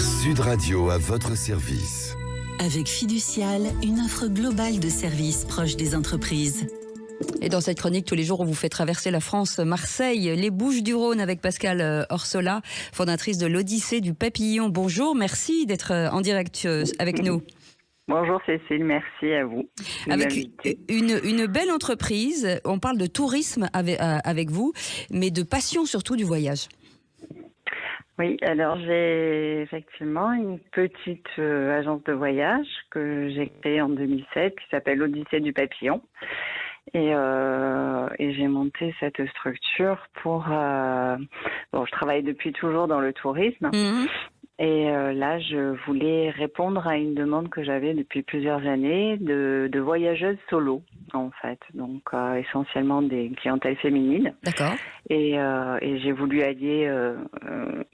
Sud Radio à votre service. Avec Fiducial, une offre globale de services proches des entreprises. Et dans cette chronique, tous les jours, on vous fait traverser la France, Marseille, les Bouches-du-Rhône avec Pascale Orsola, fondatrice de l'Odyssée du Papillon. Bonjour, merci d'être en direct avec nous. Bonjour Cécile, merci à vous. Avec une belle entreprise, on parle de tourisme avec vous, mais de passion surtout du voyage. Oui, alors j'ai effectivement une petite agence de voyage que j'ai créée en 2007 qui s'appelle l'Odyssée du Papillon. Et j'ai monté cette structure pour... je travaille depuis toujours dans le tourisme. Mmh. Et là, je voulais répondre à une demande que j'avais depuis plusieurs années de voyageuses solo, en fait. Donc, essentiellement des clientèles féminines. D'accord. Et j'ai voulu allier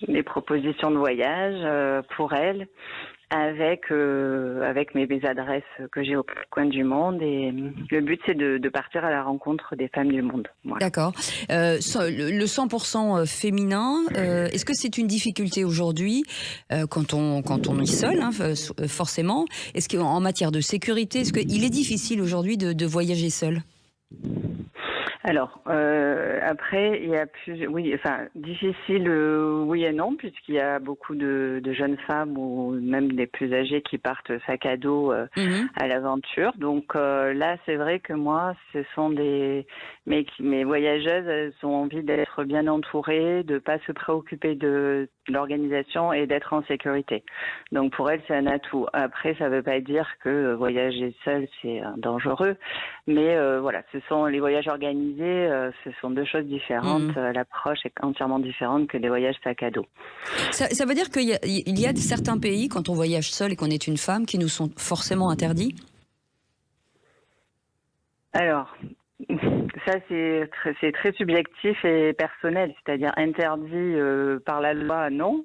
les propositions de voyage pour elles avec mes adresses que j'ai au coin du monde. Et le but, c'est de partir à la rencontre des femmes du monde. Voilà. D'accord. Le 100% féminin, est-ce que c'est une difficulté aujourd'hui quand on est seul, hein, forcément? Est-ce qu'en matière de sécurité, est-ce qu'il est difficile aujourd'hui de voyager seul? Alors, après, il y a difficile, oui et non, puisqu'il y a beaucoup de jeunes femmes ou même des plus âgées qui partent sac à dos à l'aventure. Donc là, c'est vrai que moi, ce sont mes voyageuses, elles ont envie d'être bien entourées, de pas se préoccuper de l'organisation et d'être en sécurité. Donc pour elles, c'est un atout. Après, ça veut pas dire que voyager seul, c'est dangereux, mais voilà, ce sont les voyages organisés. Ce sont deux choses différentes. L'approche est entièrement différente que les voyages sac à dos. Ça veut dire qu'il y a certains pays, quand on voyage seul et qu'on est une femme, qui nous sont forcément interdits? Alors, ça c'est très subjectif et personnel, c'est-à-dire interdit par la loi, non.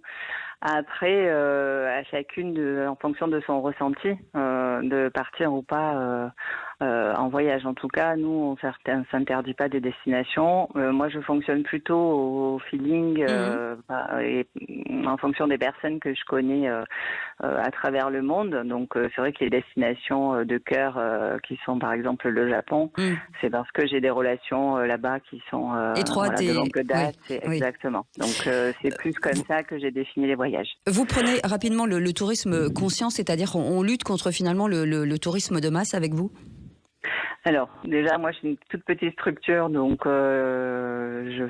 Après, à chacune, en fonction de son ressenti, de partir ou pas en voyage. En tout cas, nous, on s'interdit pas des destinations. Moi, je fonctionne plutôt au feeling et en fonction des personnes que je connais à travers le monde. Donc, c'est vrai que les destinations de cœur qui sont, par exemple, le Japon, c'est parce que j'ai des relations là-bas qui sont étroites de longue date. Oui, exactement. Donc, c'est plus comme ça que j'ai défini les voyages. Vous prenez rapidement le tourisme conscient, c'est-à-dire on lutte contre finalement le tourisme de masse avec vous? Alors, déjà, moi, j'ai une toute petite structure, donc je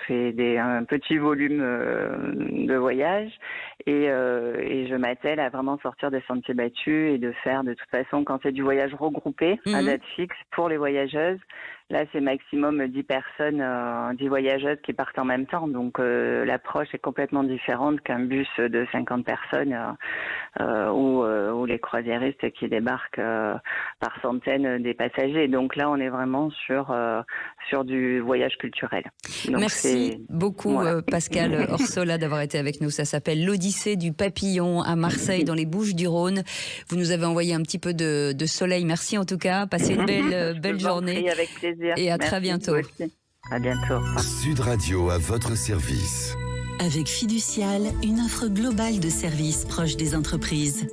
fais un petit volume de voyage et je m'attelle à vraiment sortir des sentiers battus et de faire, de toute façon, quand c'est du voyage regroupé à date fixe pour les voyageuses, là, c'est maximum 10 personnes, 10 voyageuses qui partent en même temps. Donc, l'approche est complètement différente qu'un bus de 50 personnes ou les croisiéristes qui débarquent par centaines des passagers. Donc là, on est vraiment sur du voyage culturel. Donc, merci beaucoup, voilà. Pascale Orsola, d'avoir été avec nous. Ça s'appelle l'Odyssée du Papillon à Marseille, dans les Bouches-du-Rhône. Vous nous avez envoyé un petit peu de soleil. Merci en tout cas. Passez une belle journée. Avec plaisir. Et à très bientôt. À bientôt. Sud Radio à votre service. Avec Fiducial, une offre globale de services proches des entreprises.